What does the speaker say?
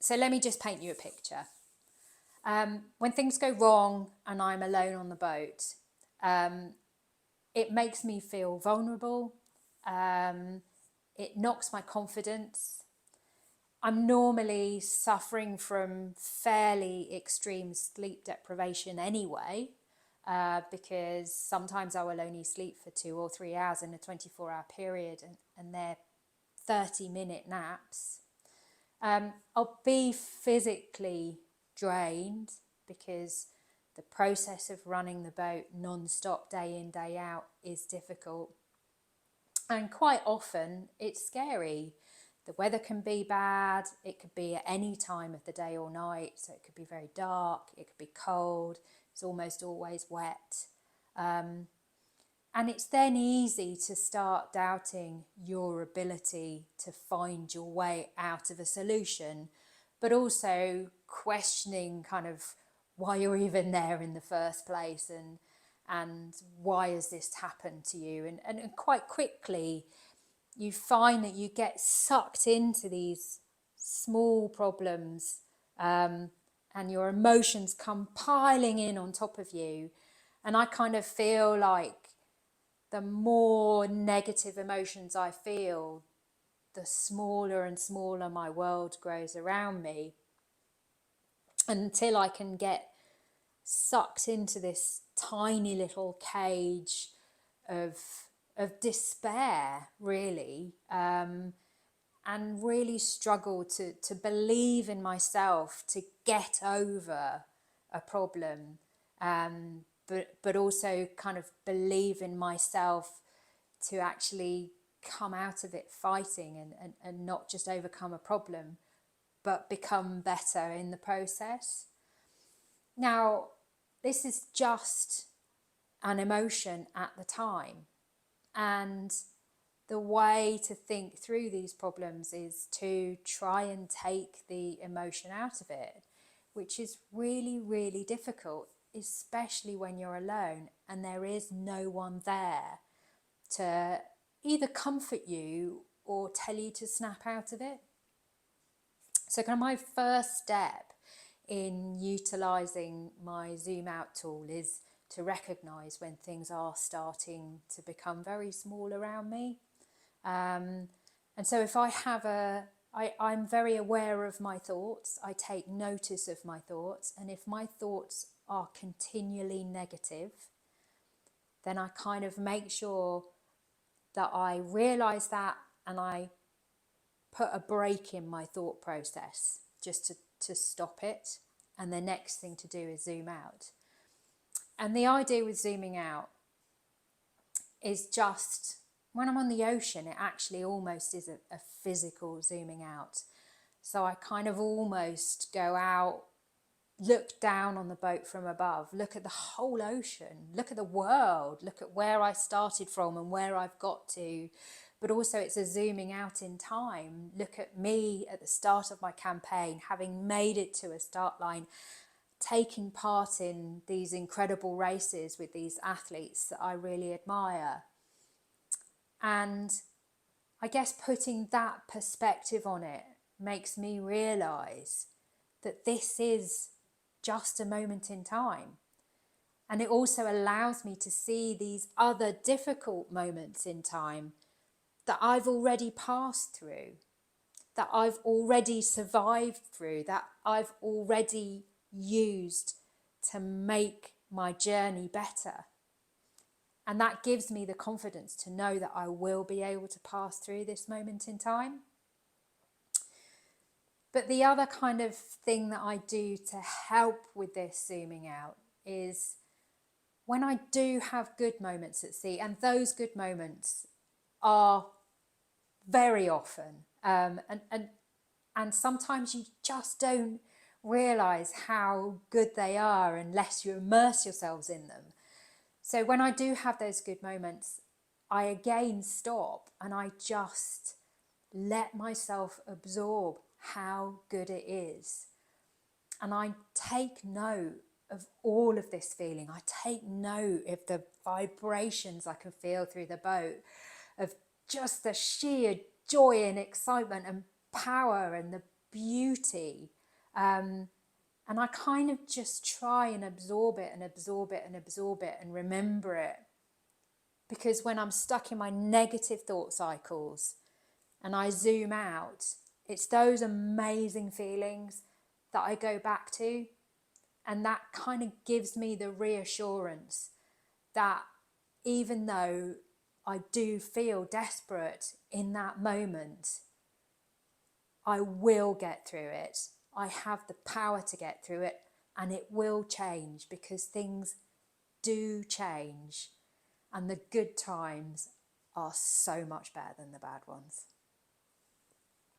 So let me just paint you a picture. When things go wrong and I'm alone on the boat, it makes me feel vulnerable. It knocks my confidence. I'm normally suffering from fairly extreme sleep deprivation anyway, because sometimes I will only sleep for 2 or 3 hours in a 24-hour period, and they're 30-minute naps. I'll be physically drained because the process of running the boat non-stop day in, day out is difficult. And quite often it's scary. The weather can be bad. It could be at any time of the day or night. So it could be very dark. It could be cold. It's almost always wet. And it's then easy to start doubting your ability to find your way out of a solution, but also questioning kind of why you're even there in the first place, and why has this happened to you? And quite quickly, you find that you get sucked into these small problems, and your emotions come piling in on top of you. And I kind of feel like the more negative emotions I feel, the smaller and smaller my world grows around me, until I can get sucked into this tiny little cage of despair, really, and really struggle to believe in myself to get over a problem, but also kind of believe in myself to actually come out of it fighting, and not just overcome a problem, but become better in the process. Now, this is just an emotion at the time. And the way to think through these problems is to try and take the emotion out of it, which is really, really difficult, especially when you're alone and there is no one there to either comfort you or tell you to snap out of it. So kind of my first step in utilising my zoom out tool is to recognise when things are starting to become very small around me. And so if I have I'm very aware of my thoughts. I take notice of my thoughts. And if my thoughts are continually negative, then I kind of make sure that I realise that, and I put a break in my thought process just to stop it. And the next thing to do is zoom out. And the idea with zooming out is just, when I'm on the ocean, it actually almost is a physical zooming out. So I kind of almost go out, look down on the boat from above, look at the whole ocean, look at the world, look at where I started from and where I've got to. But also it's a zooming out in time. Look at me at the start of my campaign, having made it to a start line, taking part in these incredible races with these athletes that I really admire. And I guess putting that perspective on it makes me realise that this is just a moment in time. And it also allows me to see these other difficult moments in time that I've already passed through, that I've already survived through, that I've already used to make my journey better. And that gives me the confidence to know that I will be able to pass through this moment in time. But the other kind of thing that I do to help with this zooming out is, when I do have good moments at sea, and those good moments are very often, and sometimes you just don't realise how good they are unless you immerse yourselves in them. So when I do have those good moments, I again stop and I just let myself absorb how good it is. And I take note of all of this feeling. I take note of the vibrations I can feel through the boat, of just the sheer joy and excitement and power, and the beauty. And I kind of just try and absorb it and absorb it and absorb it and remember it. Because when I'm stuck in my negative thought cycles and I zoom out, it's those amazing feelings that I go back to. And that kind of gives me the reassurance that even though I do feel desperate in that moment, I will get through it. I have the power to get through it, and it will change, because things do change, and the good times are so much better than the bad ones.